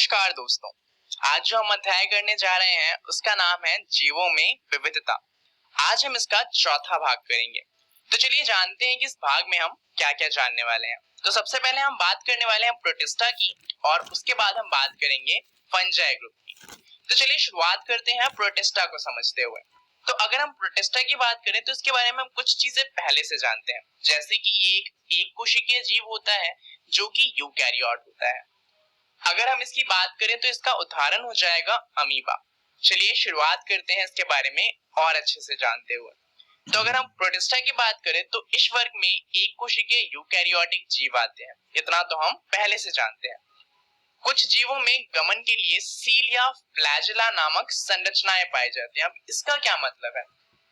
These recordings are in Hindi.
नमस्कार दोस्तों। आज जो हम अध्याय करने जा रहे हैं उसका नाम है जीवों में विविधता। आज हम इसका चौथा भाग करेंगे। तो चलिए जानते हैं कि इस भाग में हम क्या क्या जानने वाले हैं। तो सबसे पहले हम बात करने वाले हैं प्रोटिस्टा की और उसके बाद हम बात करेंगे फंजाई ग्रुप की। तो चलिए शुरुआत करते हैं प्रोटिस्टा को समझते हुए। तो अगर हम प्रोटिस्टा की बात करें तो इसके बारे में हम कुछ चीजें पहले से जानते हैं, जैसे कि ये एक कोशिकीय जीव होता है जो कि यूकैरियोट होता है। अगर हम इसकी बात करें तो इसका उदाहरण हो जाएगा अमीबा। चलिए शुरुआत करते हैं इसके बारे में और अच्छे से जानते हुए। तो अगर हम प्रोटिस्टा की बात करें तो इस वर्ग में एक कोशिकीय यूकैरियोटिक जीव आते हैं, इतना तो हम पहले से जानते हैं। कुछ जीवों में गमन के लिए सील या फ्लैजेला नामक संरचनाएं पाई जाती हैं। अब इसका क्या मतलब है?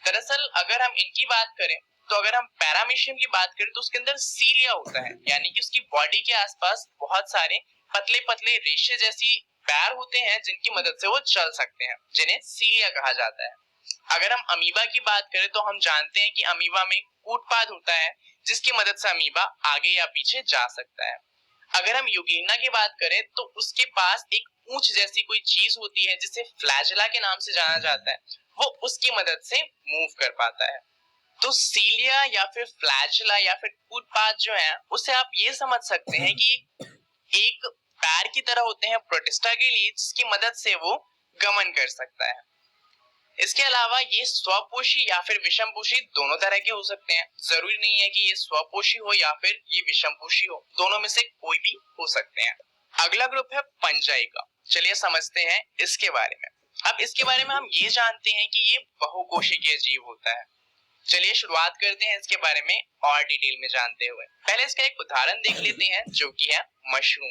दरअसल अगर हम इनकी बात करें तो अगर हम पैरामीशियम की बात करें तो उसके अंदर सीलिया होता है, यानी कि उसकी बॉडी के आसपास बहुत सारे पतले पतले रेशे जैसी पैर होते हैं जिनकी मदद से वो चल सकते हैं, जिन्हें सीलिया कहा जाता है। अगर हम अमीबा की बात करें तो हम जानते हैं कि अमीबा में कूटपाद होता है जिसकी मदद से अमीबा आगे या पीछे जा सकता है। अगर हम यूगेना की बात करें तो उसके पास एक पूंछ जैसी कोई चीज होती है जिसे फ्लैजेला के नाम से जाना जाता है, वो उसकी मदद से मूव कर पाता है। तो सीलिया या फिर फ्लैजेला या फिर कूटपाद जो है उसे आप ये समझ सकते हैं कि एक पैर की तरह होते हैं प्रोटिस्टा के लिए, जिसकी मदद से वो गमन कर सकता है। इसके अलावा ये स्वपोषी या फिर विषमपोषी दोनों तरह के हो सकते हैं। जरूरी नहीं है कि ये स्वपोषी हो या फिर ये विषमपोषी हो, दोनों में से कोई भी हो सकते हैं। अगला ग्रुप है फंजाई का। चलिए समझते हैं इसके बारे में। अब इसके बारे में हम ये जानते हैं कि ये बहुकोशिकीय जीव होता है। चलिए शुरुआत करते हैं इसके बारे में और डिटेल में जानते हुए। पहले इसका एक उदाहरण देख लेते हैं जो कि है मशरूम।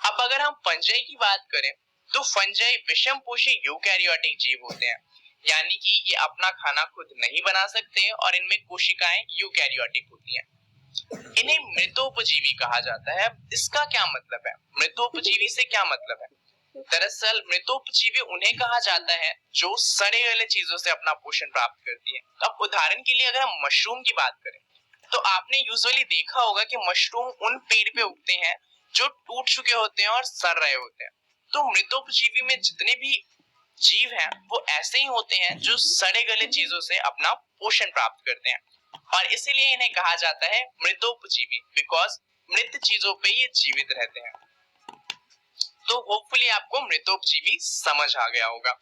अब अगर हम फंजाई की बात करें तो फंजाई विषमपोषी यूकैरियोटिक जीव होते हैं, यानी कि ये अपना खाना खुद नहीं बना सकते और इनमें कोशिकाएं यूकैरियोटिक होती हैं। इन्हें मृतोपजीवी कहा जाता है। इसका क्या मतलब है? मृतोपजीवी से क्या मतलब है? दरअसल मृतोपजीवी उन्हें कहा जाता है जो सड़े गले चीजों से अपना पोषण प्राप्त करती है। अब उदाहरण के लिए अगर हम मशरूम की बात करें तो आपने यूजुअली देखा होगा कि मशरूम उन पेड़ पे उगते हैं जो टूट चुके होते हैं और सड़ रहे होते हैं। तो मृतोपजीवी में जितने भी जीव हैं वो ऐसे ही होते हैं जो सड़े गले चीजों से अपना पोषण प्राप्त करते हैं और इसीलिए इन्हें कहा जाता है मृतोपजीवी, बिकॉज मृत चीजों पे ये जीवित रहते हैं। तो होपफुली आपको मृतोपजीवी समझ आ गया होगा।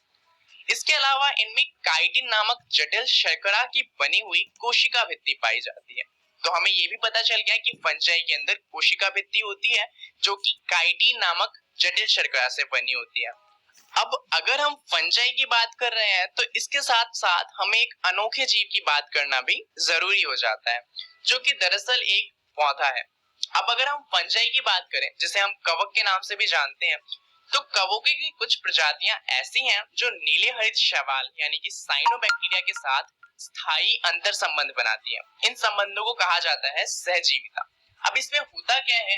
इसके अलावा इनमें काइटिन नामक जटिल शर्करा की बनी हुई कोशिका भित्ति पाई जाती है। तो हमें ये भी पता चल गया कि फंजाई के अंदर कोशिका भित्ति होती है जो कि काइटिन नामक जटिल शर्करा से बनी होती है। अब अगर हम फंजाई की बात कर रहे हैं तो इसके साथ साथ हमें एक अनोखे जीव की बात करना भी जरूरी हो जाता है, जो कि दरअसल एक पौधा है। अब अगर हम फंजाई की बात करें जिसे हम कवक के नाम से भी जानते हैं, तो कवकों की कुछ प्रजातियां ऐसी हैं जो नीले हरित शैवाल यानी कि साइनोबैक्टीरिया के साथ स्थायी अंतर संबंध बनाती हैं। इन संबंधों को कहा जाता है सहजीविता। अब इसमें होता क्या है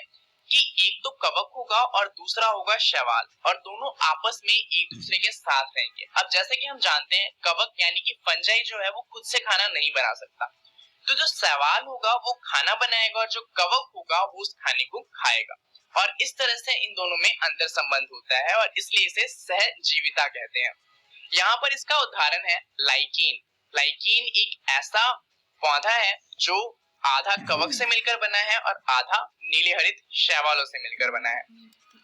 कि एक तो कवक होगा और दूसरा होगा शैवाल, और दोनों आपस में एक दूसरे के साथ रहेंगे। अब जैसे कि हम जानते हैं कवक यानी कि फंजाई जो है वो खुद से खाना नहीं बना सकता, तो जो शैवाल होगा वो खाना बनाएगा और जो कवक होगा वो उस खाने को खाएगा, और इस तरह से इन दोनों में अंतर संबंध होता है और इसलिए इसे सहजीविता कहते हैं। यहाँ पर इसका उदाहरण है लाइकेन। लाइकेन एक ऐसा पौधा है जो आधा कवक से मिलकर बना है और आधा नीले हरित शैवालों से मिलकर बना है।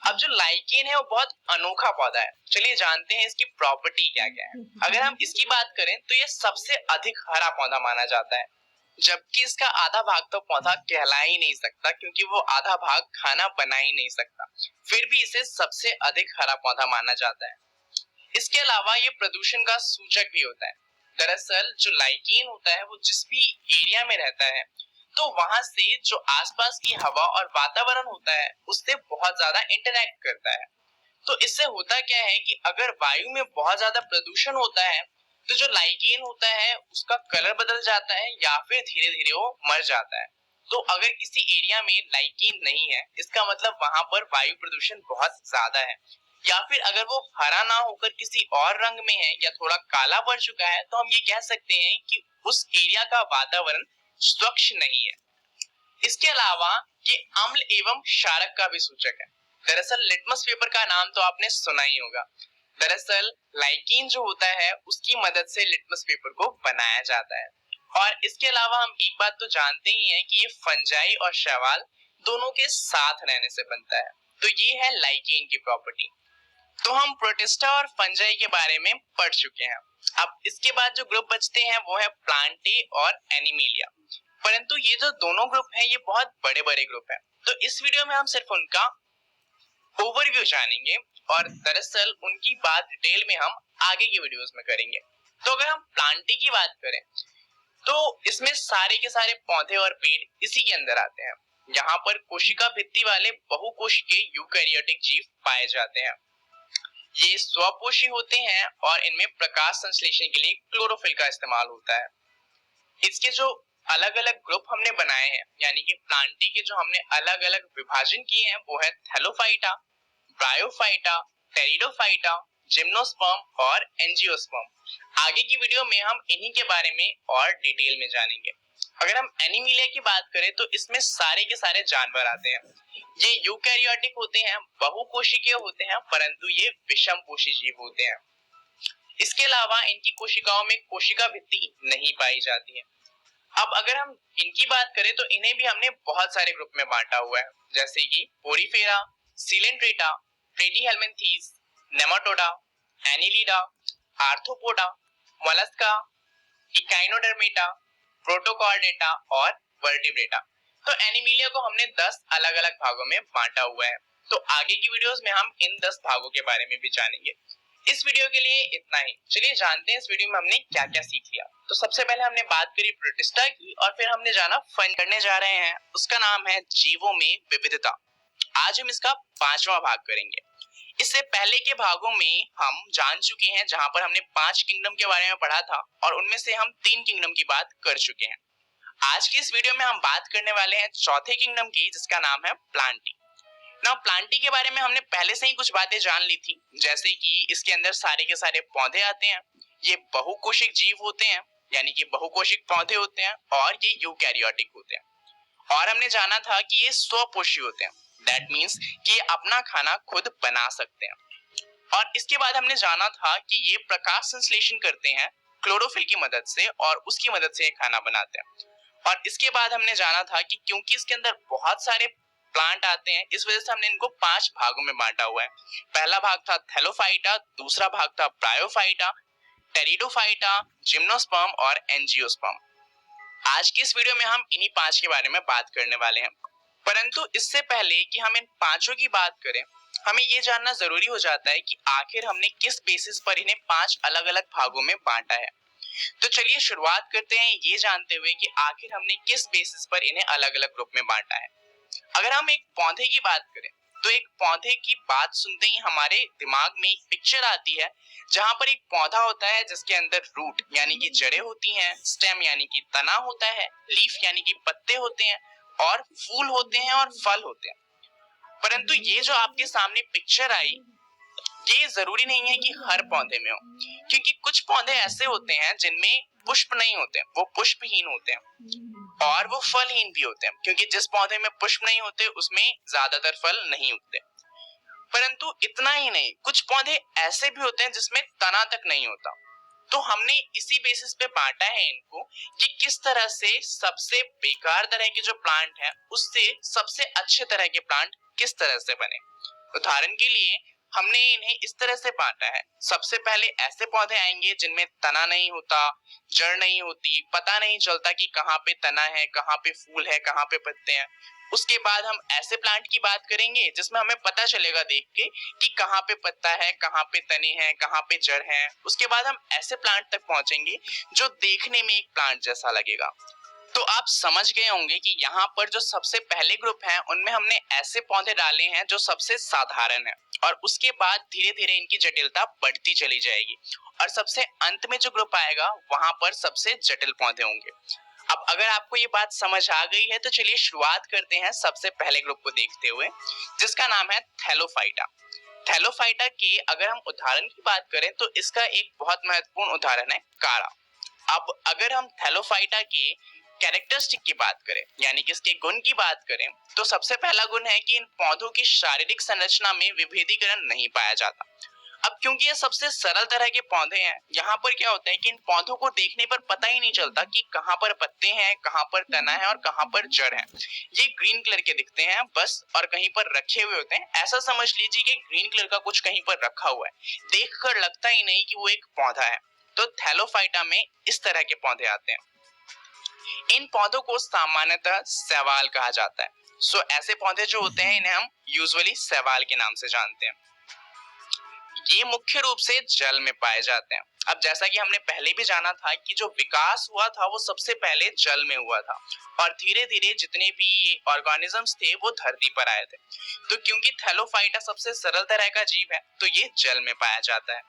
अब जो लाइकेन है वो बहुत अनोखा पौधा है। चलिए जानते हैं इसकी प्रॉपर्टी क्या क्या है। अगर हम इसकी बात करें तो ये सबसे अधिक हरा पौधा माना जाता है, जबकि इसका आधा भाग तो पौधा कहला ही नहीं सकता क्योंकि वो आधा भाग खाना बना ही नहीं सकता, फिर भी इसे सबसे अधिक हरा पौधा माना जाता है। इसके अलावा ये प्रदूषण का सूचक भी होता है। दरअसल जो लाइकेन होता है वो जिस भी एरिया में रहता है तो वहां से जो आसपास की हवा और वातावरण होता है उससे बहुत ज्यादा इंटरेक्ट करता है। तो इससे होता क्या है कि अगर वायु में बहुत ज्यादा प्रदूषण होता है तो जो लाइकेन होता है उसका कलर बदल जाता है या फिर धीरे धीरे वो मर जाता है। तो अगर किसी एरिया में लाइकेन नहीं है इसका मतलब वहां पर वायु प्रदूषण बहुत ज्यादा है, या फिर अगर वो हरा ना होकर किसी और रंग में है या थोड़ा काला पड़ चुका है तो हम ये कह सकते हैं कि उस एरिया का वातावरण स्वच्छ नहीं है। इसके अलावा ये अम्ल एवं क्षारक का भी सूचक है। दरअसल लिटमस पेपर का नाम तो आपने सुना ही होगा। दरअसल लाइकीन जो होता है उसकी मदद से लिटमस पेपर को बनाया जाता है। और इसके अलावा हम एक बात तो जानते ही हैं कि ये फंजाई और शैवाल दोनों के साथ रहने से बनता है। तो ये है लाइकेन की प्रॉपर्टी। तो हम प्रोटिस्टा और फंजाई के बारे में पढ़ चुके हैं। अब इसके बाद जो ग्रुप बचते हैं वो है प्लांटे और एनिमिलिया। परंतु ये जो दोनों ग्रुप हैं ये बहुत बड़े बड़े ग्रुप हैं। तो इस वीडियो में हम सिर्फ उनका ओवरव्यू जानेंगे और दरअसल उनकी बात डिटेल में हम आगे की वीडियोस में करेंगे। तो अगर हम प्लांटे की बात करें तो इसमें सारे के सारे पौधे और पेड़ इसी के अंदर आते हैं। यहाँ पर कोशिका भित्ति वाले बहुकोशिकीय यूकैरियोटिक जीव पाए जाते हैं। ये स्वपोषी होते हैं और इनमें प्रकाश संश्लेषण के लिए क्लोरोफिल का इस्तेमाल होता है। इसके जो अलग अलग ग्रुप हमने बनाए हैं यानी कि प्लांटे के जो हमने अलग अलग विभाजन किए हैं वो है थैलोफाइटा, ब्रायोफाइटा, टेरिडोफाइटा, जिम्नोस्पर्म और एंजियोस्पर्म। आगे की वीडियो में हम इन्हीं के बारे में और डिटेल में जानेंगे। अगर हम एनिमिलिया की बात करें तो इसमें सारे के सारे जानवर आते हैं। ये यूकैरियोटिक होते हैं, बहुकोशिकीय होते हैं, परंतु ये विषमपोषी जीव होते हैं। इसके अलावा इनकी कोशिकाओं में कोशिका भित्ति नहीं पाई जाती है। अब अगर हम इनकी बात करें तो इन्हें भी हमने बहुत सारे ग्रुप में बांटा हुआ है, जैसे कि Porifera, Coelenterata, Platyhelminthes, Nematoda, Annelida, arthropoda, Mollusca, Echinodermata, Protochordata और वर्टिब्रेटा। तो एनिमिलिया को हमने 10 अलग अलग भागों में बांटा हुआ है। तो आगे की वीडियोस में हम इन 10 भागों के बारे में भी जानेंगे। इस वीडियो के लिए इतना ही। चलिए जानते हैं इस वीडियो में हमने क्या क्या सीख लिया। तो सबसे पहले हमने बात करी प्रोटिस्टा की और फिर हमने जाना फन करने जा रहे हैं, उसका नाम है जीवों में विविधता। आज हम इसका 5वां भाग करेंगे। इससे पहले के भागों में हम जान चुके हैं जहां पर हमने 5 किंगडम के बारे में पढ़ा था और उनमें से हम 3 किंगडम की बात कर चुके हैं। आज की इस वीडियो में हम बात करने वाले हैं चौथे किंगडम की, जिसका नाम है प्लांटी। नाउ प्लांटी के बारे में हमने पहले से ही कुछ बातें जान ली थी, जैसे कि इसके अंदर सारे के सारे पौधे आते हैं, ये बहुकोशिक जीव होते हैं यानी कि बहुकोशिक पौधे होते हैं और ये यूकैरियोटिक होते हैं। और हमने जाना था कि ये स्वपोषी होते हैं, दैट मीन्स कि ये अपना खाना खुद बना सकते हैं। और इसके बाद हमने जाना था कि ये प्रकाश संश्लेषण करते हैं क्लोरोफिल की मदद से और उसकी मदद से ये खाना बनाते हैं। और इसके बाद हमने जाना था कि क्योंकि इसके अंदर बहुत सारे प्लांट आते हैं इस वजह से हमने इनको 5 भागों में बांटा हुआ है। पहला भाग था थैलोफाइटा, दूसरा भाग था ब्रायोफाइटा, टेरिडोफाइटा, जिम्नोस्पर्म और एंजियोस्पर्म। आज की इस वीडियो में हम इन्हीं 5 के बारे में बात करने वाले हैं। परंतु इससे पहले कि हम इन 5 की बात करें, हमें ये जानना जरूरी हो जाता है कि आखिर हमने किस बेसिस पर इन्हें 5 अलग अलग भागों में बांटा है। तो चलिए शुरुआत करते हैं ये जानते हुए कि आखिर हमने किस बेसिस पर इन्हें अलग अलग ग्रुप में बांटा है। अगर हम एक पौधे की बात करें तो एक पौधे की बात सुनते ही हमारे दिमाग में एक पिक्चर आती है जहां पर एक पौधा होता है जिसके अंदर रूट यानी कि जड़ें होती हैं, स्टेम यानी कि तना होता है, लीफ यानी कि पत्ते होते हैं और फूल होते हैं और फल होते हैं। परंतु ये जो आपके सामने पिक्चर आई ये जरूरी नहीं है कि हर पौधे में हो, क्योंकि कुछ पौधे ऐसे होते हैं जिनमें पुष्प नहीं होते, वो पुष्पहीन होते हैं और वो फलहीन भी होते हैं, क्योंकि जिस पौधे में पुष्प नहीं होते उसमें ज्यादातर फल नहीं उगते। परंतु इतना ही नहीं, कुछ पौधे ऐसे भी होते हैं जिसमें तना तक नहीं होता। तो हमने इसी बेसिस पे बांटा है इनको कि किस तरह से सबसे बेकार तरह के जो प्लांट है उससे सबसे अच्छे तरह के प्लांट किस तरह से बने। उदाहरण के लिए हमने इन्हें इस तरह से बांटा है। सबसे पहले ऐसे पौधे आएंगे जिनमें तना नहीं होता, जड़ नहीं होती, पता नहीं चलता कि कहाँ पे तना है, कहाँ पे फूल है, कहाँ पे पत्ते हैं। उसके बाद हम ऐसे प्लांट की बात करेंगे जिसमें हमें पता चलेगा देख के कि कहाँ पे पत्ता है, कहाँ पे तने हैं, कहाँ पे जड़ है। उसके बाद हम ऐसे प्लांट तक पहुंचेंगे जो देखने में एक प्लांट जैसा लगेगा। तो आप समझ गए होंगे कि यहाँ पर जो सबसे पहले ग्रुप है उनमें हमने ऐसे पौधे डाले हैं जो सबसे साधारण है और उसके बाद धीरे धीरे इनकी जटिलता बढ़ती चली जाएगी और सबसे अंत में जो ग्रुप आएगा वहां पर सबसे जटिल पौधे होंगे। अब अगर आपको ये बात समझ आ गई है तो चलिए शुरुआत करते हैं सबसे पहले ग्रुप को देखते हुए, जिसका नाम है थैलोफाइटा। थैलोफाइटा के अगर हम उदाहरण की बात करें तो इसका एक बहुत महत्वपूर्ण उदाहरण है काढ़ा। अब अगर हम थैलोफाइटा के कैरेक्टरिस्टिक की बात करें यानी कि इसके गुण की बात करें तो सबसे पहला गुण है कि इन पौधों की शारीरिक संरचना में विभेदीकरण नहीं पाया जाता। अब क्योंकि ये सबसे सरल तरह के पौधे हैं, यहाँ पर क्या होता है कि इन पौधों को देखने पर पता ही नहीं चलता कि कहाँ पर पत्ते हैं, कहाँ पर तना है और कहाँ पर जड़ है। ये ग्रीन कलर के दिखते हैं बस, और कहीं पर रखे हुए होते हैं। ऐसा समझ लीजिए कि ग्रीन कलर का कुछ कहीं पर रखा हुआ है, देखकर लगता ही नहीं कि वो एक पौधा है। तो थैलोफाइटा में इस तरह के पौधे आते हैं। इन पौधों को सामान्यतः शैवाल कहा जाता है। ऐसे पौधे जो होते हैं इन्हें हम यूजुअली शैवाल के नाम से जानते हैं। ये मुख्य रूप से जल में पाए जाते हैं। अब जैसा कि हमने पहले भी जाना था कि जो विकास हुआ था वो सबसे पहले जल में हुआ था, और धीरे धीरे जितने भी ये ऑर्गेनिजम्स थे वो धरती पर आए थे। तो क्योंकि थैलोफाइटा सबसे सरल तरह का जीव है तो ये जल में पाया जाता है।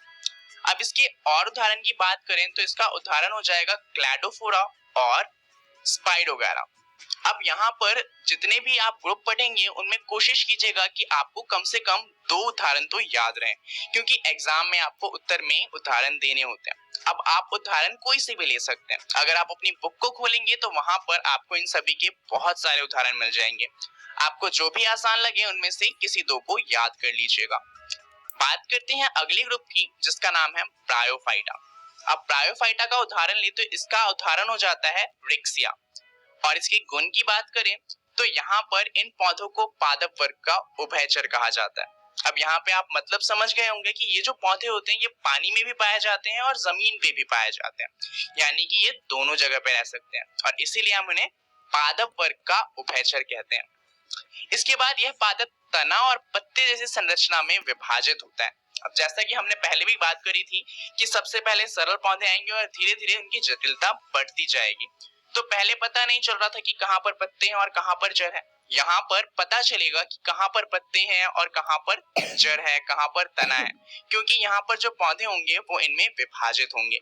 अब इसके और उदाहरण की बात करें तो इसका उदाहरण हो जाएगा क्लैडोफोरा और स्पाइरोगैरा। अब यहाँ पर जितने भी आप ग्रुप पढ़ेंगे उनमें कोशिश कीजिएगा कि आपको कम से कम 2 उदाहरण तो याद रहें, क्योंकि एग्जाम में आपको उत्तर में उदाहरण देने होते हैं। अब आप उदाहरण कोई से भी ले सकते हैं। अगर आप अपनी बुक को खोलेंगे तो वहां पर आपको इन सभी के बहुत सारे उदाहरण मिल जाएंगे। आपको जो भी आसान लगे उनमें से किसी 2 को याद कर लीजिएगा। बात करते हैं अगले ग्रुप की, जिसका नाम है ब्रायोफाइटा। अब ब्रायोफाइटा का उदाहरण ले तो इसका उदाहरण हो जाता है रिक्सिया। और इसके गुण की बात करें तो यहाँ पर इन पौधों को पादप वर्ग का उभयचर कहा जाता है। अब यहाँ पे आप मतलब समझ गए होंगे कि ये जो पौधे होते हैं ये पानी में भी पाए जाते हैं और जमीन पे भी पाए जाते हैं, यानी कि ये दोनों जगह पे रह सकते हैं, और इसीलिए हम उन्हें पादप वर्ग का उभयचर कहते हैं। इसके बाद यह पादप तना और पत्ते जैसी संरचना में विभाजित होता है। अब जैसा कि हमने पहले भी बात करी थी कि सबसे पहले सरल पौधे आएंगे और धीरे धीरे उनकी जटिलता बढ़ती जाएगी। तो पहले पता नहीं चल रहा था कि कहाँ पर पत्ते हैं और कहाँ पर जड़ है। यहाँ पर पता चलेगा कि कहाँ पर पत्ते हैं और कहाँ पर जड़ है, कहाँ पर तना है, क्योंकि यहाँ पर जो पौधे होंगे वो इनमें विभाजित होंगे।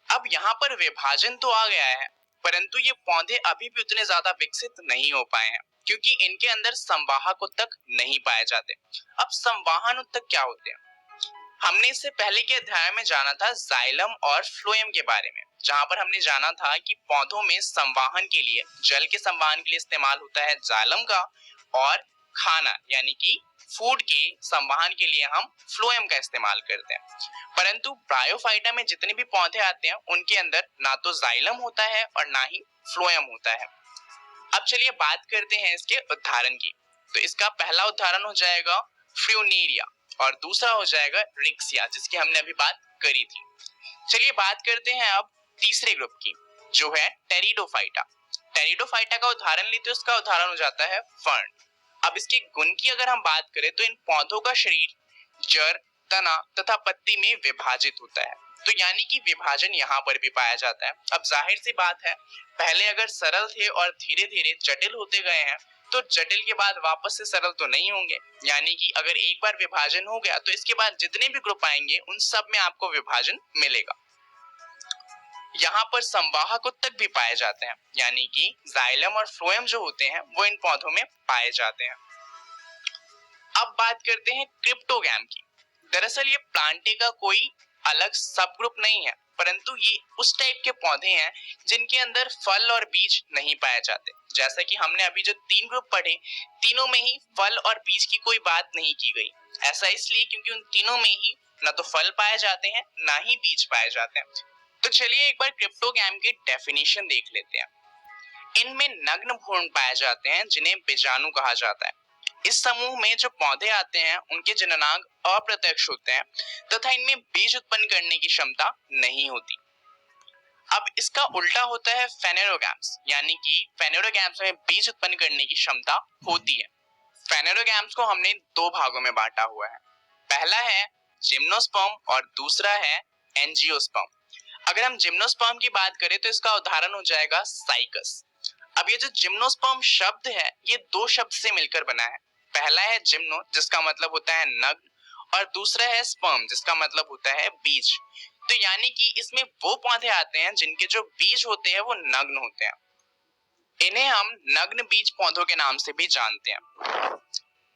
अब यहाँ पर विभाजन तो आ गया है, परंतु ये पौधे अभी भी उतने ज्यादा विकसित नहीं हो पाए हैं, क्योंकि इनके अंदर संवाहक उत्तक नहीं पाए जाते। अब संवाहन उत्तक क्या होते हैं? हमने इससे पहले के अध्याय में जाना था जाइलम और फ्लोएम के बारे में, जहां पर हमने जाना था कि पौधों में संवाहन के लिए, जल के संवाहन के लिए इस्तेमाल होता है जाइलम का, और खाना यानी कि फूड के संवाहन के लिए हम फ्लोएम का इस्तेमाल करते हैं। परंतु ब्रायोफाइटा में जितने भी पौधे आते हैं उनके अंदर ना तो जाइलम होता है और ना ही फ्लोएम होता है। अब चलिए बात करते हैं इसके उदाहरण की। तो इसका पहला उदाहरण हो जाएगा फ्यूनेरिया और दूसरा हो जाएगा रिक्सिया, जिसकी हमने अभी बात करी थी। चलिए बात करते हैं अब तीसरे ग्रुप की, जो है टेरिडोफाइटा। टेरिडोफाइटा का उदाहरण लेते तो इसका उदाहरण हो जाता है फर्न। अब इसके गुण की अगर हम बात करें तो इन पौधों का शरीर जड़, तना तथा पत्ती में विभाजित होता है। तो यानी कि विभाजन यहाँ पर भी पाया जाता है। अब जाहिर सी बात है, पहले अगर सरल थे और धीरे धीरे जटिल होते गए हैं तो जटिल के बाद वापस से सरल तो नहीं होंगे। यानी कि अगर एक बार विभाजन हो गया तो इसके बाद जितने भी ग्रुप आएंगे उन सब में आपको विभाजन मिलेगा। यहाँ पर संवाहक उत्तक भी पाए जाते हैं, यानी कि जाइलम और फ्लोएम जो होते हैं वो इन पौधों में पाए जाते हैं। अब बात करते हैं क्रिप्टोगैम की। दरअसल ये प्लांटे का कोई अलग सब ग्रुप नहीं है, परंतु ये उस टाइप के पौधे हैं जिनके अंदर फल और बीज नहीं पाए जाते। जैसा कि हमने अभी जो 3 ग्रुप पढ़े, तीनों में ही फल और बीज की कोई बात नहीं की गई। ऐसा इसलिए क्योंकि उन तीनों में ही ना तो फल पाए जाते हैं ना ही बीज पाए जाते हैं। तो चलिए एक बार क्रिप्टोगैम की डेफिनेशन देख लेते हैं। इनमें नग्न भ्रूण पाए जाते हैं जिन्हें बीजाणु कहा जाता है। इस समूह में जो पौधे आते हैं उनके जननांग अप्रत्यक्ष होते हैं तथा इनमें बीज उत्पन्न करने की क्षमता नहीं होती। अब इसका उल्टा होता है फेनेरोगैम्स, यानी कि फेनेरोगैम्स में बीज उत्पन्न करने की क्षमता होती है। फेनेरोगैम्स को हमने 2 भागों में बांटा हुआ है। पहला है जिम्नोस्पर्म और दूसरा है एंजियोस्पर्म। अगर हम जिम्नोस्पर्म की बात करें तो इसका उदाहरण हो जाएगा साइकस। अब ये जो जिम्नोस्पर्म शब्द है ये 2 शब्द से मिलकर बना है। पहला है जिम्नो, जिसका मतलब होता है नग्न, और दूसरा है स्पर्म, जिसका मतलब होता है बीज। तो यानी कि इसमें वो पौधे आते हैं जिनके जो बीज होते हैं वो नग्न होते हैं। इन्हें हम नग्न बीज पौधों के नाम से भी जानते हैं।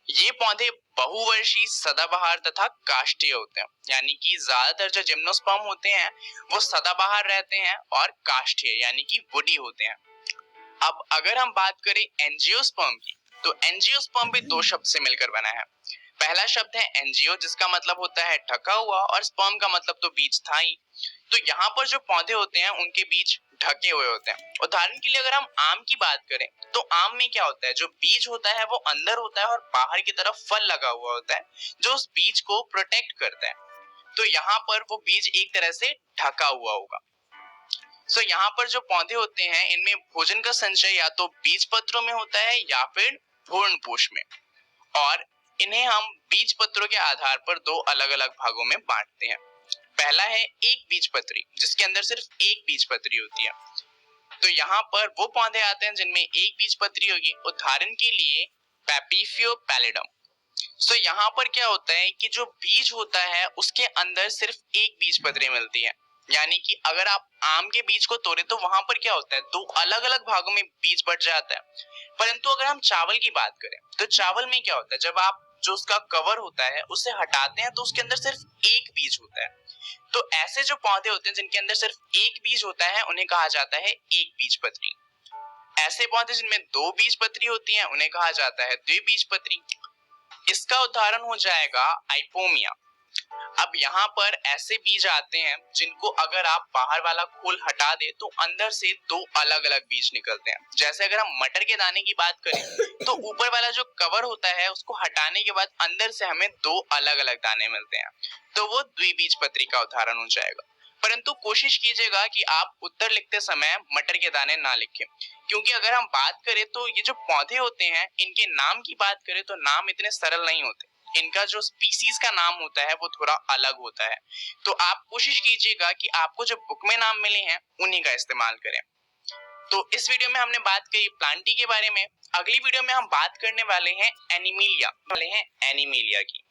ये पौधे बहुवर्षीय, सदाबहार तथा काष्ठीय होते हैं, यानी कि ज्यादातर जो जिम्नोस्पर्म होते हैं वो सदाबहार रहते हैं और काष्ठीय यानी कि वुडी होते हैं। अब अगर हम बात करें एंजियोस्पर्म की, तो एंजियोस्पर्म भी दो शब्द से मिलकर बना है। पहला शब्द है एंजियो, जिसका मतलब होता है ढका हुआ, और स्पर्म का मतलब तो बीज था ही। तो यहाँ पर जो पौधे होते हैं उनके बीज ढके हुए होते हैं। उदाहरण के लिए अगर हम आम की बात करें, तो आम में क्या होता है, जो बीज होता है वो अंदर होता है और बाहर की तरफ फल लगा हुआ होता है जो उस बीज को प्रोटेक्ट करता है। तो यहाँ पर वो बीज एक तरह से ढका हुआ होगा। सो यहाँ पर जो पौधे होते हैं इनमें भोजन का संचय या तो बीज पत्रों में होता है या फिर भ्रूणपोष में, और इन्हें हम बीज पत्रों के आधार पर दो अलग अलग भागों में बांटते हैं। पहला है एक बीज पत्री, जिसके अंदर सिर्फ एक बीज पत्री होती है। तो यहाँ पर वो पौधे आते हैं जिनमें एक बीज पत्री होगी। उदाहरण के लिए पैपीफियो पैलिडम। सो यहाँ पर क्या होता है कि जो बीज होता है उसके अंदर सिर्फ एक बीज पत्री मिलती है। यानी कि अगर आप आम के बीज को तोड़े तो वहां पर क्या होता है, दो अलग अलग भागों में बीज बट जाता है। परंतु अगर हम चावल की बात करें, तो चावल में क्या होता है, जब आप जो उसका कवर होता है उसे हटाते हैं तो उसके अंदर सिर्फ एक बीज होता है। तो ऐसे जो पौधे होते हैं जिनके अंदर सिर्फ एक बीज होता है उन्हें कहा जाता है एक बीज पत्री। ऐसे पौधे जिनमें दो बीज पत्री होती है उन्हें कहा जाता है द्विबीज पत्री। इसका उदाहरण हो जाएगा आइपोमिया। अब यहाँ पर ऐसे बीज आते हैं जिनको अगर आप बाहर वाला खोल हटा दे तो अंदर से दो अलग अलग बीज निकलते हैं। जैसे अगर हम मटर के दाने की बात करें तो ऊपर वाला जो कवर होता है उसको हटाने के बाद अंदर से हमें दो अलग अलग दाने मिलते हैं, तो वो द्विबीजपत्री का उदाहरण हो जाएगा। परंतु कोशिश कीजिएगा कि आप उत्तर लिखते समय मटर के दाने ना लिखें, क्योंकि अगर हम बात करें तो ये जो पौधे होते हैं इनके नाम की बात करें तो नाम इतने सरल नहीं होते। इनका जो स्पीसीज का नाम होता है वो थोड़ा अलग होता है। तो आप कोशिश कीजिएगा कि आपको जो बुक में नाम मिले हैं उन्हीं का इस्तेमाल करें। तो इस वीडियो में हमने बात करी प्लांटी के बारे में। अगली वीडियो में हम बात करने वाले हैं एनीमिलिया की।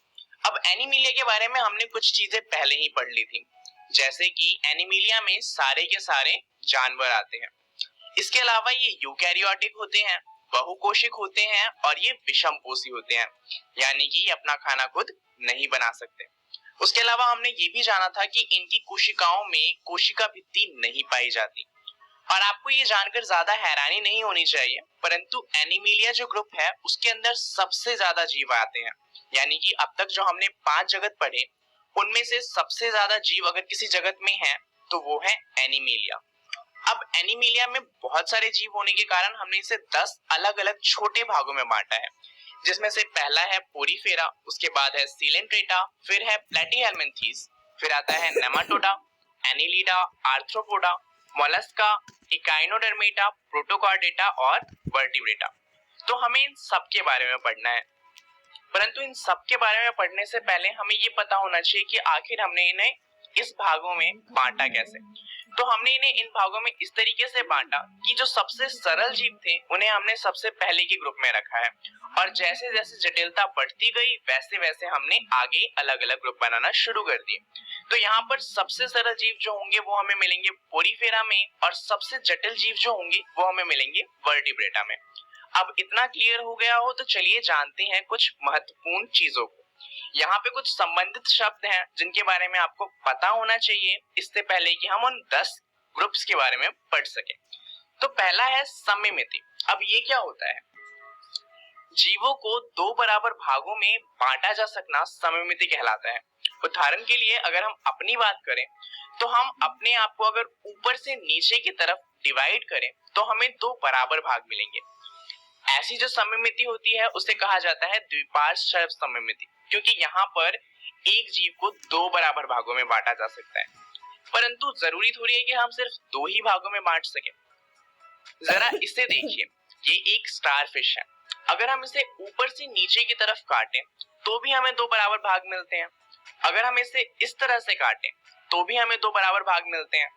अब एनीमिलिया के बारे में हमने कुछ चीजें पहले ही पढ़ ली थी, जैसे कि एनीमिलिया में सारे के सारे जानवर आते हैं। इसके अलावा ये यूकैरियोटिक होते हैं, बहुकोशिक होते हैं और ये विषमपोषी होते हैं, यानी कि ये अपना खाना खुद नहीं बना सकते। उसके अलावा हमने ये भी जाना था कि इनकी कोशिकाओं में कोशिका भित्ति नहीं पाई जाती। और आपको ये जानकर ज्यादा हैरानी नहीं होनी चाहिए, परंतु एनीमिलिया जो ग्रुप है उसके अंदर सबसे ज्यादा जीव आते हैं। यानी कि अब तक जो हमने 5 जगत पढ़े उनमें से सबसे ज्यादा जीव अगर किसी जगत में है तो वो है एनीमिलिया। अब एनीमिलिया में बहुत सारे जीव होने के कारण हमने इसे 10 अलग अलग छोटे भागों में बांटा है, जिसमें से पहला है पोरीफेरा, उसके बाद है सीलेंट्रेटा, फिर है प्लेटीहेल्मिन्थीज, फिर आता है Nematoda, Annelida, arthropoda, Mollusca, Echinodermata, Protochordata और वर्टिब्रेटा। तो हमें इन सब के बारे में पढ़ना है, परंतु इन सब के बारे में पढ़ने से पहले हमें ये पता होना चाहिए कि आखिर हमने इन्हें इस भागों में बांटा कैसे। तो हमने इन्हें इन भागों में इस तरीके से बांटा कि जो सबसे सरल जीव थे उन्हें हमने सबसे पहले के ग्रुप में रखा है, और जैसे जैसे जटिलता बढ़ती गई वैसे वैसे हमने आगे अलग अलग ग्रुप बनाना शुरू कर दिए। तो यहाँ पर सबसे सरल जीव जो होंगे वो हमें मिलेंगे पोरीफेरा में, और सबसे जटिल जीव जो होंगे वो हमें मिलेंगे वर्टिब्रेटा में। अब इतना क्लियर हो गया हो तो चलिए जानते हैं कुछ महत्वपूर्ण चीजों को। यहाँ पे कुछ संबंधित शब्द हैं जिनके बारे में आपको पता होना चाहिए इससे पहले कि हम उन 10 ग्रुप्स के बारे में पढ़ सके। तो पहला है सममिति। अब ये क्या होता है, जीवों को दो बराबर भागों में बांटा जा सकना सममिति कहलाता है। उदाहरण के लिए अगर हम अपनी बात करें तो हम अपने आप को अगर ऊपर से नीचे की तरफ डिवाइड करें तो हमें दो बराबर भाग मिलेंगे। ऐसी जो सममिति होती है उसे कहा जाता है द्विपार्श्व सममिति, क्योंकि यहाँ पर एक जीव को दो बराबर भागों में बांटा जा सकता है। परंतु जरूरी थोड़ी है कि हम सिर्फ दो ही भागों में बांट सके। जरा इसे देखिए, ये एक स्टार फिश है। अगर हम इसे ऊपर से नीचे की तरफ काटें तो भी हमें दो बराबर भाग मिलते हैं। अगर हम इसे इस तरह से काटें तो भी हमें दो बराबर भाग मिलते हैं,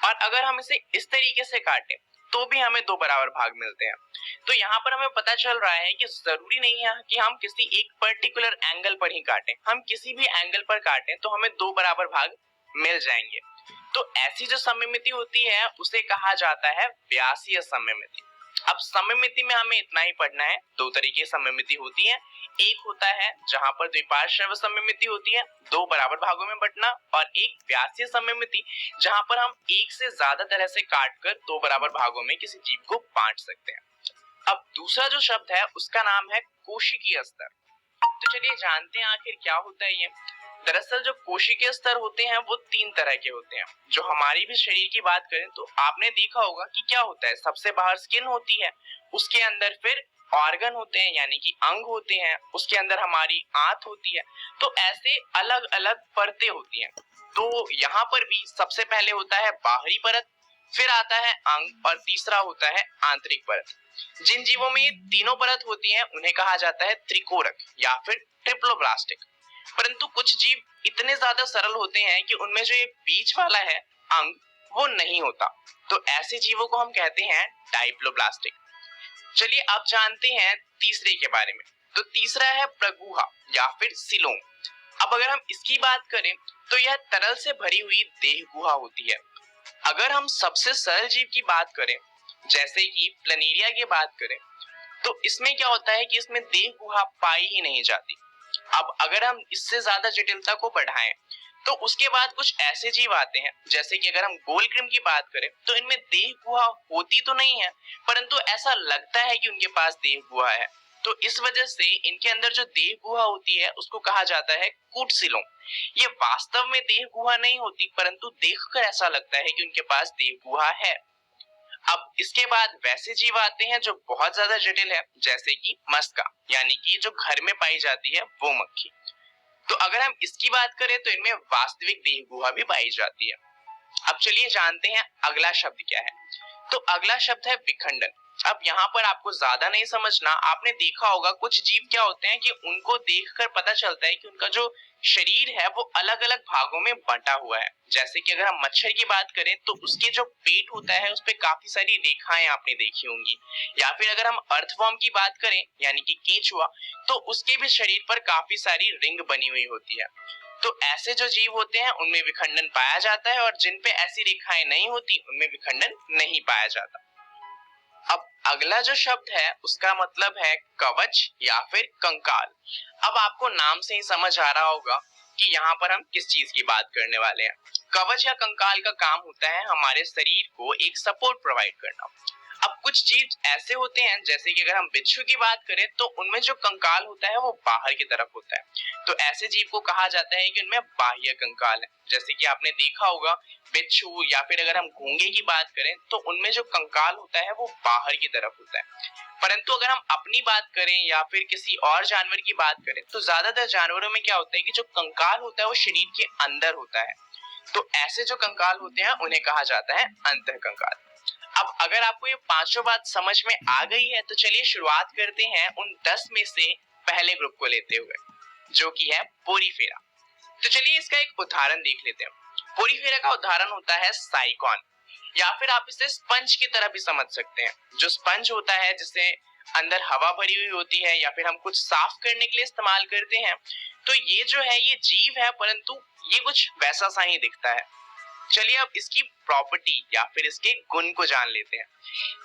और अगर हम इसे इस तरीके से काटें तो भी हमें दो बराबर भाग मिलते हैं। तो यहाँ पर हमें पता चल रहा है कि जरूरी नहीं है कि हम किसी एक पर्टिकुलर एंगल पर ही काटें, हम किसी भी एंगल पर काटें तो हमें दो बराबर भाग मिल जाएंगे। तो ऐसी जो सममिति होती है उसे कहा जाता है व्यासीय सममिति। अब सममिति में हमें इतना ही पढ़ना है, दो तरीके सममिति होती है, एक होता है जहां पर द्विपार्श्व सममिति होती है, दो बराबर भागों में बंटना, और एक व्यासीय सममिति जहां पर हम एक से ज्यादा तरह से काटकर दो बराबर भागों में किसी जीव को बांट सकते हैं। अब दूसरा जो शब्द है उसका नाम है कोशिकीय स्तर। तो चलिए जानते हैं आखिर क्या होता है ये। दरअसल जो कोशिकीय स्तर होते हैं वो तीन तरह के होते हैं। जो हमारी भी शरीर की बात करें तो आपने देखा होगा कि क्या होता है, सबसे बाहर स्किन होती है, उसके अंदर फिर ऑर्गन होते हैं यानी कि अंग होते हैं, उसके अंदर हमारी आंत होती है। तो ऐसे अलग अलग परतें होती हैं। तो यहाँ पर भी सबसे पहले होता है बाहरी परत, फिर आता है अंग, और तीसरा होता है आंतरिक परत। जिन जीवों में तीनों परत होती हैं उन्हें कहा जाता है त्रिकोरक या फिर ट्रिप्लोब्लास्टिक। परंतु कुछ जीव इतने ज्यादा सरल होते हैं कि उनमें जो ये बीच वाला है अंग वो नहीं होता, तो ऐसे जीवों को हम कहते हैं डाइप्लोब्लास्टिक। चलिए अब जानते हैं तीसरे के बारे में। तो तीसरा है प्रगुहा या फिर सिलोम। अब अगर हम इसकी बात करें तो यह तरल से भरी हुई देह गुहा होती है। अगर हम सबसे सरल जीव की बात करें जैसे कि प्लनेरिया की बात करें तो इसमें क्या होता है कि इसमें देह गुहा पाई ही नहीं जाती। अब अगर हम इससे ज्यादा जटिलता को बढ़ाएं तो उसके बाद कुछ ऐसे जीव आते हैं जैसे कि अगर हम गोलक्रिम की बात करें तो इनमें देह गुहा होती तो नहीं है परंतु ऐसा लगता है कि उनके पास देह गुहा है। तो इस वजह से इनके अंदर जो देह गुहा होती है उसको कहा जाता है कूटसिलोम। ये वास्तव में देह गुहा नहीं होती परंतु देखकर ऐसा लगता है कि उनके पास देह गुहा है। अब इसके बाद वैसे जीव आते हैं जो बहुत ज्यादा जटिल है जैसे कि मस्का यानी कि जो घर में पाई जाती है वो मक्खी। तो अगर हम इसकी बात करें तो इनमें वास्तविक देह गुहा भी पाई जाती है। अब चलिए जानते हैं अगला शब्द क्या है। तो अगला शब्द है विखंडन। अब यहाँ पर आपको ज्यादा नहीं समझना, आपने देखा होगा कुछ जीव क्या होते हैं कि उनको देखकर पता चलता है कि उनका जो शरीर है वो अलग अलग भागों में बंटा हुआ है। जैसे कि अगर हम मच्छर की बात करें तो उसके जो पेट होता है उस पे काफी सारी रेखाएं आपने देखी होंगी, या फिर अगर हम अर्थवर्म की बात करें यानी कि केंचुआ तो उसके भी शरीर पर काफी सारी रिंग बनी हुई होती है। तो ऐसे जो जीव होते हैं उनमें विखंडन पाया जाता है और जिन पे ऐसी रेखाएं नहीं होती उनमें विखंडन नहीं पाया जाता। अब अगला जो शब्द है उसका मतलब है कवच या फिर कंकाल। अब आपको नाम से ही समझ आ रहा होगा कि यहाँ पर हम किस चीज की बात करने वाले हैं। कवच या कंकाल का काम होता है हमारे शरीर को एक सपोर्ट प्रोवाइड करना। अब कुछ जीव ऐसे होते हैं जैसे कि अगर हम बिच्छू की बात करें तो उनमें जो कंकाल होता है वो बाहर की तरफ होता है। तो ऐसे जीव को कहा जाता है कि उनमें बाह्य कंकाल है। जैसे कि आपने देखा होगा बिच्छू या फिर अगर हम घोंगे की बात करें तो उनमें जो कंकाल होता है वो बाहर की तरफ होता है। परंतु अगर हम अपनी बात करें या फिर किसी और जानवर की बात करें तो ज्यादातर जानवरों में क्या होता है कि जो कंकाल होता है वो शरीर के अंदर होता है। तो ऐसे जो कंकाल होते हैं उन्हें कहा जाता है अंतः कंकाल। अब अगर आपको ये पांचों बात समझ में आ गई है तो चलिए शुरुआत करते हैं उन 10 में से पहले ग्रुप को लेते हुए जो कि है पोरीफेरा। तो चलिए इसका एक उदाहरण देख लेते हैं। पोरीफेरा का उदाहरण होता है साइकॉन, या फिर आप इसे स्पंज की तरह भी समझ सकते हैं। जो स्पंज होता है जिससे अंदर हवा भरी हुई होती है या फिर हम कुछ साफ करने के लिए इस्तेमाल करते हैं, तो ये जो है ये जीव है परंतु ये कुछ वैसा सा ही दिखता है। चलिए अब इसकी प्रॉपर्टी या फिर इसके गुण को जान लेते हैं।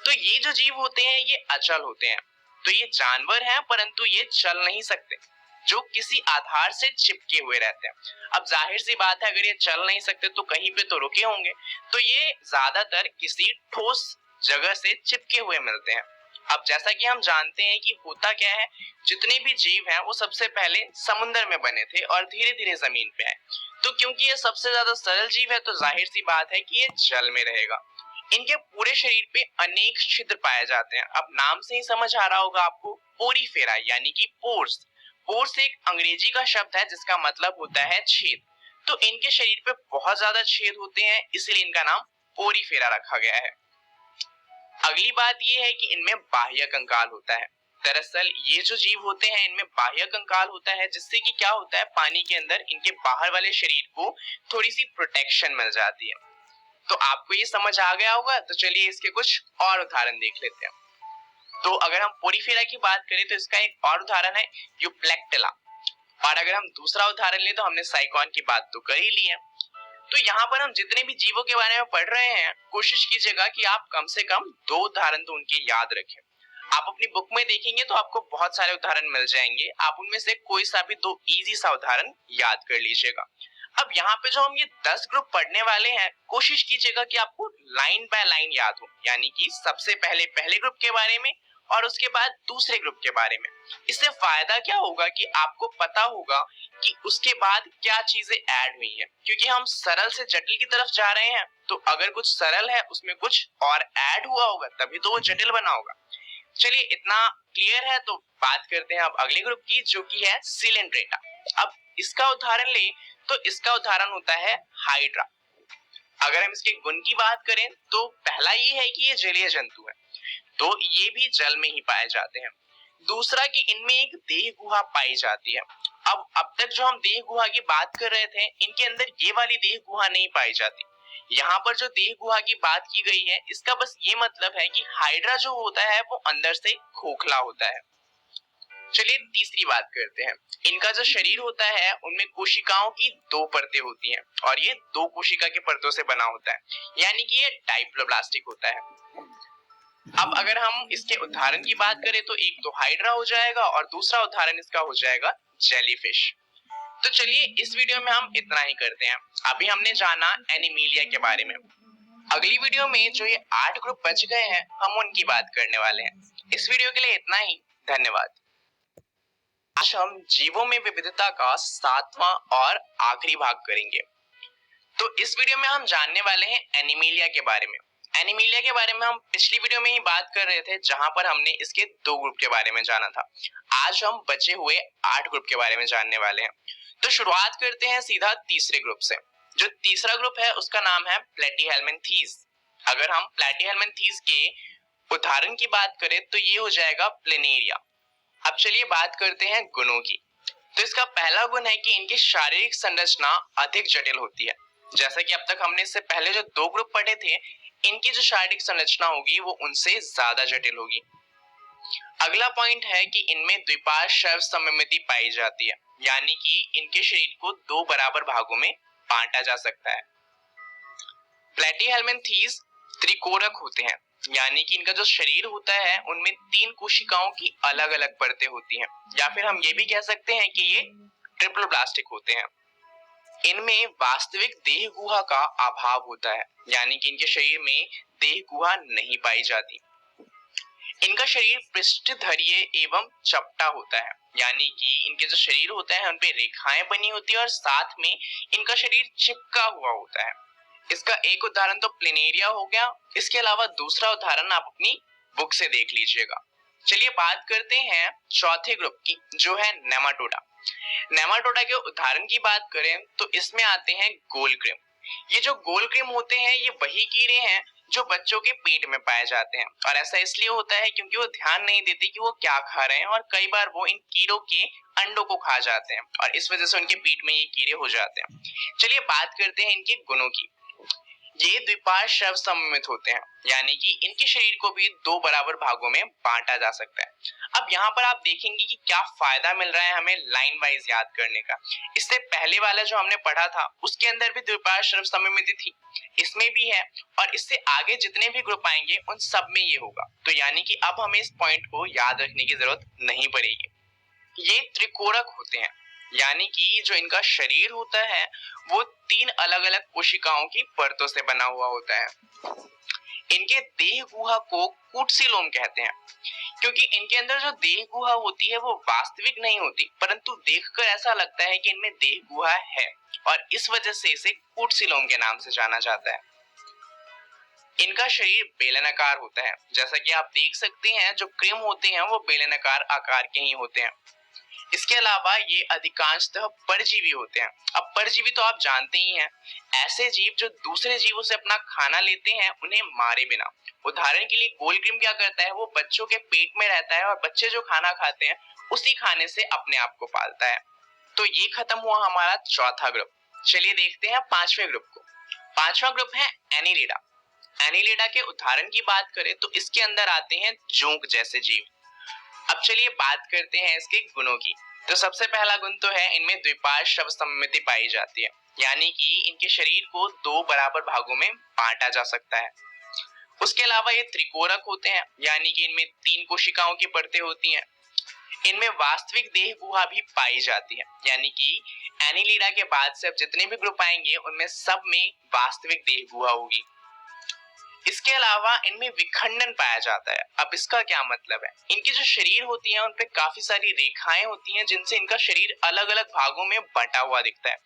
तो ये जो जीव होते हैं ये अचल होते हैं। तो ये जानवर हैं परंतु ये चल नहीं सकते, जो किसी आधार से चिपके हुए रहते हैं। अब जाहिर सी बात है अगर ये चल नहीं सकते तो कहीं पे तो रुके होंगे, तो ये ज्यादातर किसी ठोस जगह से चिपके हुए मिलते हैं। अब जैसा कि हम जानते हैं कि होता क्या है, जितने भी जीव हैं वो सबसे पहले समुद्र में बने थे और धीरे धीरे जमीन पे आए। तो क्योंकि ये सबसे ज्यादा सरल जीव है तो जाहिर सी बात है कि ये जल में रहेगा। इनके पूरे शरीर पे अनेक छिद्र पाए जाते हैं। अब नाम से ही समझ आ रहा होगा आपको, पोरीफेरा यानी कि पोर्स। पोर्स एक अंग्रेजी का शब्द है जिसका मतलब होता है छेद। तो इनके शरीर पे बहुत ज्यादा छेद होते हैं इसलिए इनका नाम पोरीफेरा रखा गया है। अगली बात ये है कि इनमें बाह्य कंकाल होता है। दरअसल ये जो जीव होते हैं इनमें बाह्य कंकाल होता है जिससे कि क्या होता है पानी के अंदर इनके बाहर वाले शरीर को थोड़ी सी प्रोटेक्शन मिल जाती है। तो आपको ये समझ आ गया होगा। तो चलिए इसके कुछ और उदाहरण देख लेते हैं। तो अगर हम पोरीफेरा की बात करें तो इसका एक और उदाहरण है यूप्लेक्टिला, और अगर हम दूसरा उदाहरण लें तो हमने साइकॉन की बात तो कर ही ली है। तो यहाँ पर हम जितने भी जीवों के बारे में पढ़ रहे हैं कोशिश कीजिएगा कि आप कम से कम 2 उदाहरण तो उनके याद रखें। आप अपनी बुक में देखेंगे तो आपको बहुत सारे उदाहरण मिल जाएंगे, आप उनमें से कोई सा भी दो इजी सा उदाहरण याद कर लीजिएगा। अब यहाँ पे जो हम ये 10 ग्रुप पढ़ने वाले हैं, कोशिश कीजिएगा कि आपको लाइन बाय लाइन याद हो, यानी कि सबसे पहले पहले ग्रुप के बारे में और उसके बाद दूसरे ग्रुप के बारे में। इससे फायदा क्या होगा कि आपको पता होगा कि उसके बाद क्या चीजें ऐड हुई हैं, क्योंकि हम सरल से जटिल की तरफ जा रहे हैं, तो अगर कुछ सरल है उसमें कुछ और ऐड हुआ होगा तभी तो वो जटिल बना होगा। चलिए इतना क्लियर है, तो बात करते हैं अब अगले ग्रुप की, जो कि है सिलेंड्रेटा। अब इसका उदाहरण ले तो इसका उदाहरण होता है हाइड्रा। अगर हम इसके गुण की बात करें तो पहला ये है कि ये जलीय जंतु है, तो ये भी जल में ही पाए जाते हैं। दूसरा कि इनमें एक देह गुहा पाई जाती है। अब तक जो हम देह गुहा की बात कर रहे थे, इनके अंदर ये वाली देह गुहा नहीं पाई जाती। यहाँ पर जो देह गुहा की बात की गई है, इसका बस ये मतलब है कि हाइड्रा जो होता है वो अंदर से खोखला होता है। चलिए तीसरी बात करते हैं। इनका जो शरीर होता है उनमें कोशिकाओं की दो परतें होती हैं और ये दो कोशिका की परतों से बना होता है, यानी कि ये डाइप्लोब्लास्टिक होता है। अब अगर हम इसके उदाहरण की बात करें तो एक तो हाइड्रा हो जाएगा और दूसरा उदाहरण इसका हो जाएगा जेलीफिश। तो चलिए इस वीडियो में हम इतना ही करते हैं। अभी हमने जाना एनीमिलिया के बारे में। अगली वीडियो में जो ये 8 ग्रुप बच गए हैं, हम उनकी बात करने वाले हैं। इस वीडियो के लिए इतना ही, धन्यवाद। आज हम जीवों में विविधता का 7वां और आखिरी भाग करेंगे। तो इस वीडियो में हम जानने वाले हैं एनीमिलिया के बारे में। एनीमिलिया के बारे में हम पिछली वीडियो में ही बात कर रहे थे, जहां पर हमने इसके 2 ग्रुप के बारे में जाना था। आज हम बचे हुए 8 ग्रुप के बारे में जानने वाले हैं। तो शुरुआत करते हैं सीधा तीसरे ग्रुप से। जो तीसरा ग्रुप है उसका नाम है प्लेटीहेल्मिन्थीज। अगर हम प्लेटीहेल्मिन्थीज के उदाहरण की बात करें तो ये हो जाएगा प्लेनेरिया। अब चलिए बात करते हैं गुणों की। तो इसका पहला गुण है कि इनकी शारीरिक संरचना अधिक जटिल होती है। जैसा कि अब तक हमने इससे पहले जो 2 ग्रुप पढ़े थे, इनकी जो शारीरिक संरचना होगी वो उनसे ज्यादा जटिल होगी। अगला पॉइंट है कि इनमें द्विपार्श्व सममिति पाई जाती है, यानी कि इनके शरीर को 2 बराबर भागों में बांटा जा सकता है। प्लेटीहेल्मिन्थीज त्रिकोरक होते हैं, यानी कि इनका जो शरीर होता है उनमें 3 कोशिकाओं की अलग अलग परतें होती हैं, या फिर हम ये भी कह सकते हैं कि ये ट्रिप्लोब्लास्टिक होते हैं। इनमें वास्तविक देह गुहा का अभाव होता है, यानी कि इनके शरीर में देह गुहा नहीं पाई जाती। इनका शरीर पृष्ठधरीय एवं चपटा होता है, यानी कि इनके जो शरीर होता है उनपे रेखाएं बनी होती है और साथ में इनका शरीर चिपका हुआ होता है। इसका एक उदाहरण तो प्लेनेरिया हो गया, इसके अलावा दूसरा उदाहरण आप अपनी बुक से देख लीजिएगा। चलिए बात करते हैं चौथे ग्रुप की, जो है नेमाटोडा। नेमाटोडा के उदाहरण की बात करें तो इसमें आते हैं गोलग्रिम। ये जो गोलग्रिम होते हैं ये वही कीड़े हैं जो बच्चों के पेट में पाए जाते हैं, और ऐसा इसलिए होता है क्योंकि वो ध्यान नहीं देते कि वो क्या खा रहे हैं और कई बार वो इन कीड़ों के अंडों को खा जाते हैं और इस वजह से उनके पेट में ये कीड़े हो जाते हैं। चलिए बात करते हैं इनके गुणों की। ये द्विपार्श्व सममित होते हैं, यानी कि इनके शरीर को भी 2 बराबर भागों में बांटा जा सकता है। अब यहाँ पर आप देखेंगे कि क्या फायदा मिल रहा है हमें लाइन वाइज याद करने का। इससे पहले वाला जो हमने पढ़ा था उसके अंदर भी द्विपार्श्व सममिति थी, इसमें भी है, और इससे आगे जितने भी ग्रुप आएंगे उन सब में ये होगा। तो यानी कि अब हमें इस पॉइंट को याद रखने की जरूरत नहीं पड़ेगी। ये त्रिकोरक होते हैं, यानी कि जो इनका शरीर होता है वो 3 अलग अलग कोशिकाओं की परतों से बना हुआ होता है। इनके देह गुहा को कूटसिलोम कहते हैं, क्योंकि इनके अंदर जो देह गुहा होती है वो वास्तविक नहीं होती, परंतु देखकर ऐसा लगता है कि इनमें देह गुहा है, और इस वजह से इसे कूटसिलोम के नाम से जाना जाता है। इनका शरीर बेलनाकार होता है, जैसा कि आप देख सकते हैं जो क्रिम होते हैं वो बेलनाकार आकार के ही होते हैं। इसके अलावा ये अधिकांशतः परजीवी होते हैं। अब परजीवी तो आप जानते ही हैं, ऐसे जीव जो दूसरे जीवों से अपना खाना लेते हैं उन्हें मारे बिना। उदाहरण के लिए गोलग्रिम क्या करता है, वो बच्चों के पेट में रहता है और बच्चे जो खाना खाते हैं उसी खाने से अपने आप को पालता है। तो ये खत्म हुआ हमारा चौथा ग्रुप। चलिए देखते हैं 5वें ग्रुप को। 5वां ग्रुप है एनीलिडा। एनीलिडा के उदाहरण की बात करें तो इसके अंदर आते हैं जोंक जैसे जीव। अब चलिए बात करते हैं इसके गुणों की। तो सबसे पहला गुण तो है इनमें द्विपार्श्व सममिति पाई जाती है, यानी कि इनके शरीर को 2 बराबर भागों में बांटा जा सकता है। उसके अलावा ये त्रिकोरक होते हैं, यानी कि इनमें 3 कोशिकाओं की परतें होती हैं। इनमें वास्तविक देह गुहा भी पाई जाती है, यानी कि एनीलिडा के बाद से अब जितने भी ग्रुप आएंगे उनमें सब में वास्तविक देह गुहा होगी। इसके अलावा इनमें विखंडन पाया जाता है। अब इसका क्या मतलब है? इनकी जो शरीर होती है उन पे काफी सारी रेखाएं होती हैं जिनसे इनका शरीर अलग अलग भागों में बंटा हुआ दिखता है।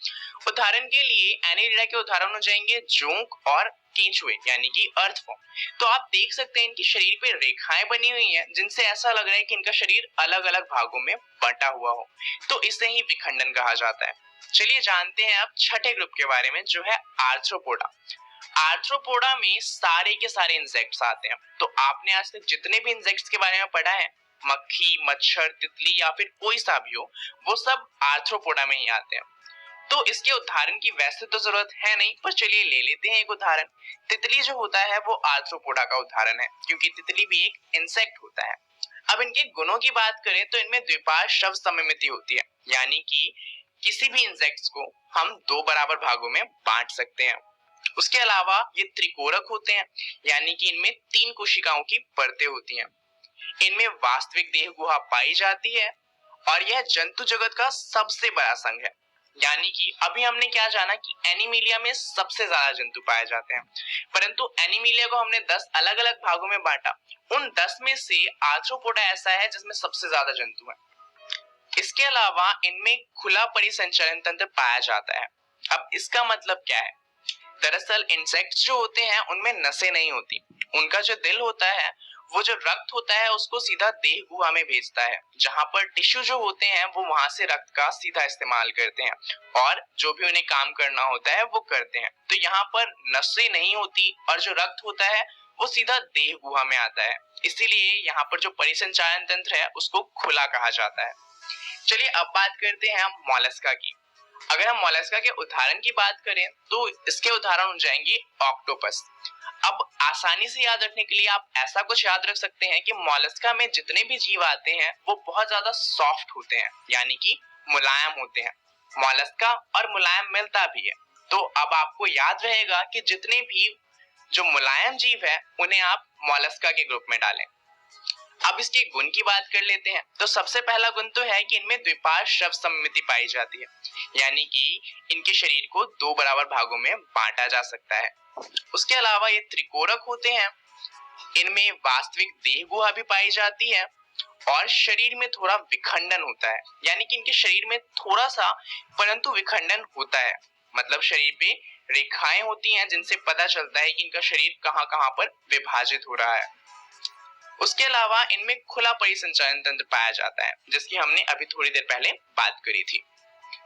उदाहरण के लिए एनीलिडा के उदाहरण हो जाएंगे जोंक और केंचुए, यानी कि अर्थवर्म। तो आप देख सकते हैं इनके शरीर पे रेखाएं बनी हुई हैं जिनसे ऐसा लग रहा है कि इनका शरीर अलग अलग भागों में बंटा हुआ हो, तो इसे ही विखंडन कहा जाता है। चलिए जानते हैं अब छठे ग्रुप के बारे में, जो है आर्थ्रोपोडा। आर्थ्रोपोडा में सारे के सारे इंसेक्ट्स आते हैं। तो आपने आज तक जितने भी इंसेक्ट्स के बारे में पढ़ा है, मक्खी, मच्छर, तितली या फिर कोई सा भी हो, वो सब आर्थ्रोपोडा में ही आते हैं। तो इसके उदाहरण की वैसे तो जरूरत है नहीं, पर चलिए ले लेते हैं एक उदाहरण। तितली जो होता है वो आर्थ्रोपोडा का उदाहरण है, क्योंकि तितली भी एक इंसेक्ट होता है। अब इनके गुणों की बात करें तो इनमें द्विपार्श्व श्रव्य सममिति होती है, यानी कि किसी भी इंसेक्ट्स को हम 2 बराबर भागों में बांट सकते हैं। उसके अलावा ये त्रिकोरक होते हैं, यानी कि इनमें 3 कोशिकाओं की परतें होती हैं। इनमें वास्तविक देह गुहा पाई जाती है और यह जंतु जगत का सबसे बड़ा संघ है। यानी कि अभी हमने क्या जाना कि एनीमिलिया में सबसे ज्यादा जंतु पाए जाते हैं, परंतु एनीमिलिया को हमने 10 अलग अलग भागों में बांटा। उन 10 में से आर्थ्रोपोडा ऐसा है जिसमें सबसे ज्यादा जंतु है। इसके अलावा इनमें खुला परिसंचरण तंत्र पाया जाता है। अब इसका मतलब क्या है? दरअसल इंसेक्ट्स जो होते हैं उनमें नसें नहीं होती। उनका जो दिल होता है वो जो रक्त होता है उसको सीधा देह गुहा में भेजता है, जहां पर टिश्यू जो होते हैं वो वहां से रक्त का सीधा इस्तेमाल करते हैं और जो भी उन्हें काम करना होता है वो करते हैं। तो यहाँ पर नसें नहीं होती और जो रक्त होता है वो सीधा देह गुहा में आता है, इसीलिए यहाँ पर जो परिसंचारण तंत्र है उसको खुला कहा जाता है। चलिए अब बात करते हैं हम मोलस्का की। अगर हम मोलस्का के उदाहरण की बात करें तो इसके उदाहरण हो जाएंगे ऑक्टोपस। अब आसानी से याद रखने के लिए आप ऐसा कुछ याद रख सकते हैं कि मोलस्का में जितने भी जीव आते हैं वो बहुत ज्यादा सॉफ्ट होते हैं, यानी कि मुलायम होते हैं। मोलस्का और मुलायम मिलता भी है। तो अब आपको याद रहेगा कि जितने भी जो मुलायम जीव है उन्हें आप मोलस्का के ग्रुप में डालें। अब इसके गुण की बात कर लेते हैं। तो सबसे पहला गुण तो है कि इनमें द्विपार्श्व श्रव्य सममिति पाई जाती है, यानी कि इनके शरीर को 2 बराबर भागों में बांटा जा सकता है। उसके अलावा ये त्रिकोरक होते हैं। इनमें वास्तविक देह गुहा भी पाई जाती है और शरीर में थोड़ा विखंडन होता है, यानी कि इनके शरीर में थोड़ा सा परंतु विखंडन होता है। मतलब शरीर पे रेखाएं होती हैं जिनसे पता चलता है कि इनका शरीर कहाँ कहाँ पर विभाजित हो रहा है। उसके अलावा इनमें खुला परिसंचरण तंत्र पाया जाता है, जिसकी हमने अभी थोड़ी देर पहले बात करी थी।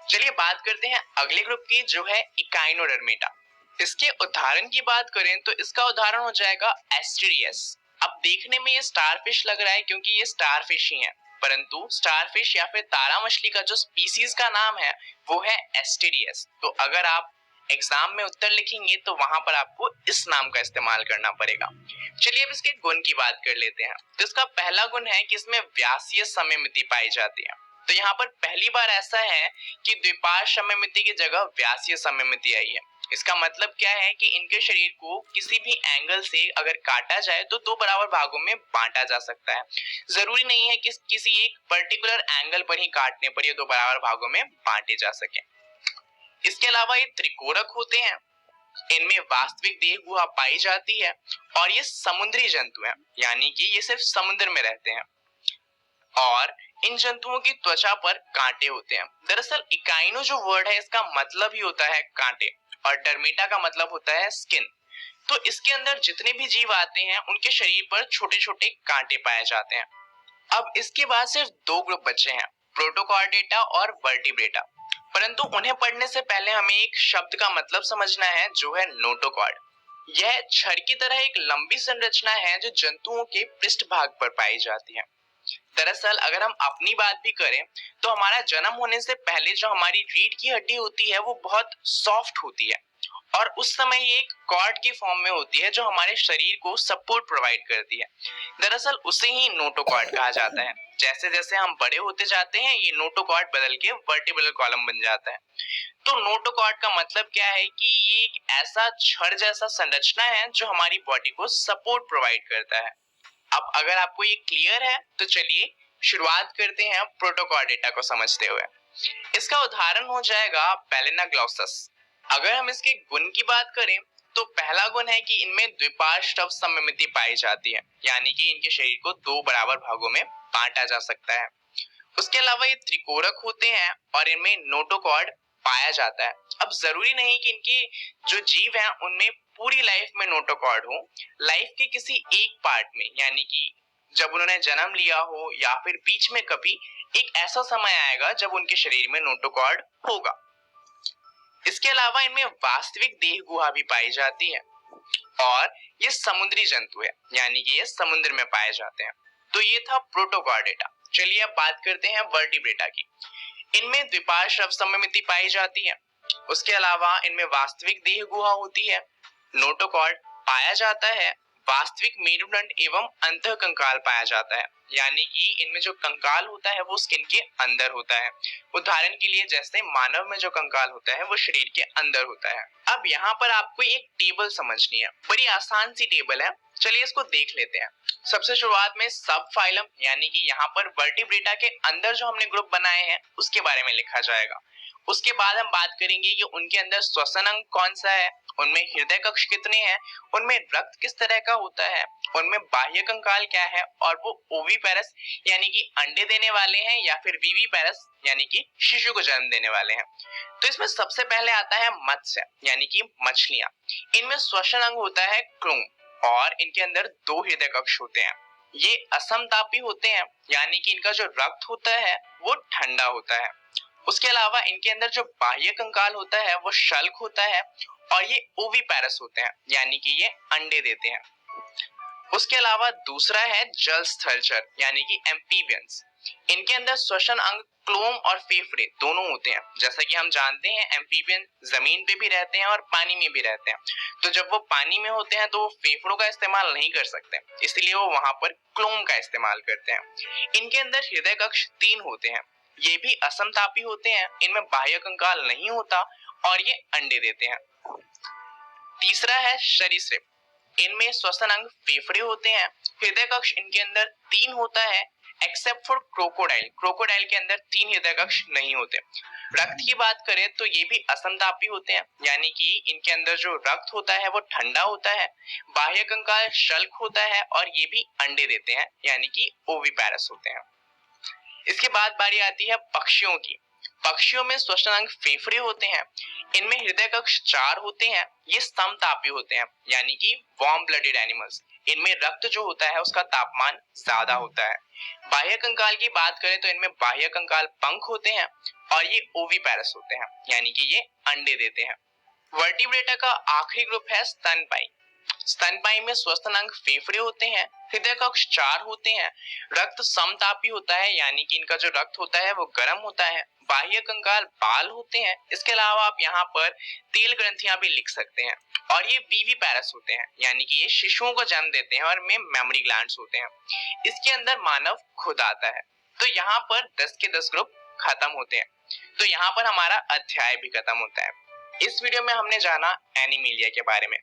चलिए बात करते हैं अगले ग्रुप की, जो है इकाइनोडर्मेटा। इसके उदाहरण की बात करें तो इसका उदाहरण हो जाएगा एस्टेरियस। अब देखने में ये स्टारफिश लग रहा है क्योंकि ये स्टारफिश ही है, परंतु स्टारफिश या फिर तारा मछली का जो स्पीसीज का नाम है वो है एस्टेरियस। तो अगर आप एग्जाम में उत्तर लिखेंगे तो वहां पर आपको इस नाम का इस्तेमाल करना पड़ेगा। चलिए अब इसके गुण की बात कर लेते हैं। तो इसका पहला गुण है कि इसमें व्यासीय सममिति पाई जाती है। तो यहाँ पर पहली बार ऐसा है कि द्विपार्श्व सममिति की जगह व्यासीय सममिति आई है। इसका मतलब क्या है कि इनके शरीर को किसी भी एंगल से अगर काटा जाए तो 2 बराबर भागों में बांटा जा सकता है। जरूरी नहीं है कि किसी एक पर्टिकुलर एंगल पर ही काटने पर ये 2 बराबर भागों में बांटे जा सके। इसके अलावा ये त्रिकोरक होते हैं। इनमें वास्तविक देह गुहा पाई जाती है और ये समुद्री जंतु हैं, यानी कि ये सिर्फ समुद्र में रहते हैं और इन जंतुओं की त्वचा पर कांटे होते हैं। दरअसल इकाइनो जो वर्ड है इसका मतलब ही होता है कांटे और डर्मेटा का मतलब होता है स्किन। तो इसके अंदर जितने भी जीव आते हैं उनके शरीर पर छोटे छोटे कांटे पाए जाते हैं। अब इसके बाद सिर्फ 2 ग्रुप बचे हैं, प्रोटोकॉर्डेटा और वर्टिब्रेटा। परंतु उन्हें पढ़ने से पहले हमें एक शब्द का मतलब समझना है, जो है नोटोकॉर्ड। यह छड़ की तरह एक लंबी संरचना है जो जंतुओं के पृष्ठभाग पर पाई जाती है। दरअसल अगर हम अपनी बात भी करें तो हमारा जन्म होने से पहले जो हमारी रीढ़ की हड्डी होती है वो बहुत सॉफ्ट होती है और उस समय ये एक कॉर्ड की फॉर्म में होती है जो हमारे शरीर को सपोर्ट प्रोवाइड करती है। दरअसल उसे ही नोटोकॉर्ड कहा जाता है। जैसे जैसे हम बड़े होते जाते हैं ये नोटोकॉर्ड बदल के वर्टिब्रल कॉलम बन जाता है। तो नोटोकॉर्ड का मतलब क्या है कि ये एक ऐसा छड़ जैसा संरचना है जो हमारी बॉडी को सपोर्ट प्रोवाइड करता है। अब अगर आपको ये क्लियर है तो चलिए शुरुआत करते हैं प्रोटोकॉर्ड डेटा को समझते हुए। इसका उदाहरण हो जाएगा बैलेना ग्लॉसस। अगर हम इसके गुण की बात करें तो पहला गुण है कि इनमें द्विपार्श्व सममिति पाई जाती है, यानी कि इनके शरीर को दो बराबर भागों में बांटा जा सकता है। उसके अलावा ये त्रिकोरक होते हैं और इनमें नोटोकॉर्ड पाया जाता है। अब जरूरी नहीं कि इनके जो जीव हैं उनमें पूरी लाइफ में नोटोकॉर्ड हो, लाइफ के किसी एक पार्ट में, यानी कि जब उन्होंने जन्म लिया हो या फिर बीच में कभी एक ऐसा समय आएगा जब उनके शरीर में नोटोकॉर्ड होगा। इसके अलावा इनमें वास्तविक देह गुहा भी पाई जाती है और ये समुद्री जंतु है, यानी कि ये समुद्र में पाए जाते हैं। तो ये था प्रोटोकॉर्डेटा। चलिए अब बात करते हैं वर्टिब्रेटा की। इनमें द्विपार्श्व सममिति पाई जाती है। उसके अलावा इनमें वास्तविक देह गुहा होती है, नोटोकॉर्ड पाया जाता है, वास्तविक मेरुदंड एवं अंतः कंकाल पाया जाता है, यानी कि इनमें जो कंकाल होता है वो स्किन के अंदर होता है। उदाहरण के लिए जैसे मानव में जो कंकाल होता है वो शरीर के अंदर होता है। अब यहाँ पर आपको एक टेबल समझनी है, बड़ी आसान सी टेबल है, चलिए इसको देख लेते हैं। सबसे शुरुआत में सब फाइलम, यानी कि यहाँ पर वर्टिब्रेटा के अंदर जो हमने ग्रुप बनाए हैं उसके बारे में लिखा जाएगा। उसके बाद हम बात करेंगे कि उनके अंदर श्वसन अंग कौन सा है, उनमें हृदय कक्ष कितने हैं, उनमें रक्त किस तरह का होता है, उनमें बाह्य कंकाल क्या है और वो ओविपेरस यानी कि अंडे देने वाले हैं या फिर विविपेरस यानी कि शिशु को जन्म देने वाले हैं। तो इसमें सबसे पहले आता है मत्स्य यानी कि मछलियां। इनमें श्वसन अंग होता है क्लोम और इनके अंदर दो हृदय कक्ष होते हैं। ये असमतापी होते हैं, यानी कि इनका जो रक्त होता है वो ठंडा होता है। उसके अलावा इनके अंदर जो बाह्य कंकाल होता है वो शल्क होता है और ये ओविपेरस होते हैं, यानी कि ये अंडे देते हैं। उसके अलावा दूसरा है जल स्थलचर यानी कि एम्फीबियंस। इनके अंदर श्वसन अंग क्लोम और फेफड़े दोनों होते हैं। जैसा कि हम जानते हैं एम्फीबियन जमीन पे भी रहते हैं और पानी में भी रहते हैं। तो जब वो पानी में होते हैं तो वो फेफड़ों का इस्तेमाल नहीं कर सकते, इसलिए वो वहां पर क्लोम का इस्तेमाल करते हैं। इनके अंदर हृदय कक्ष 3 होते हैं। ये भी असमतापी होते हैं, इनमें बाह्य कंकाल नहीं होता और ये अंडे देते हैं। तीसरा है सरीसृप। इनमें श्वसन अंग फेफड़े होते हैं। हृदय कक्ष इनके अंदर 3 होता है एक्सेप्ट फॉर क्रोकोडाइल। क्रोकोडाइल के अंदर 3 हृदय कक्ष नहीं होते। रक्त की बात करें तो ये भी असमतापी होते हैं, यानी कि इनके अंदर जो रक्त होता है वो ठंडा होता है, बाह्य कंकाल शल्क होता है और ये भी अंडे देते हैं, यानी कि ओविपेरस होते हैं। इसके बाद बारी आती है पक्षियों की। पक्षियों में श्वसन अंग फेफड़े होते हैं। इनमें हृदय कक्ष 4 होते हैं। ये समतापी होते हैं, यानी कि वार्म ब्लडेड एनिमल्स। इनमें रक्त जो होता है उसका तापमान ज्यादा होता है। बाह्य कंकाल की बात करें तो इनमें बाह्य कंकाल पंख होते हैं और ये ओविपेरस होते हैं, यानी कि ये अंडे देते हैं। वर्टिब्रेटा का आखिरी ग्रुप है स्तनपायी। स्तनपायी में श्वसन अंग फेफड़े होते हैं, हृदय कक्ष 4 होते हैं, रक्त समतापी होता है, यानी कि इनका जो रक्त होता है वो गर्म होता है, बाह्य कंकाल बाल होते हैं। इसके अलावा आप यहाँ पर तेल ग्रंथियां भी लिख सकते हैं और ये विविपेरस होते हैं, यानी कि ये शिशुओं को जन्म देते हैं और में मेमोरी ग्लैंड्स होते हैं। इसके अंदर मानव खुद आता है। तो यहाँ पर 10 के 10 ग्रुप खत्म होते हैं। तो यहाँ पर हमारा अध्याय भी खत्म होता है। इस वीडियो में हमने जाना एनीमिलिया के बारे में।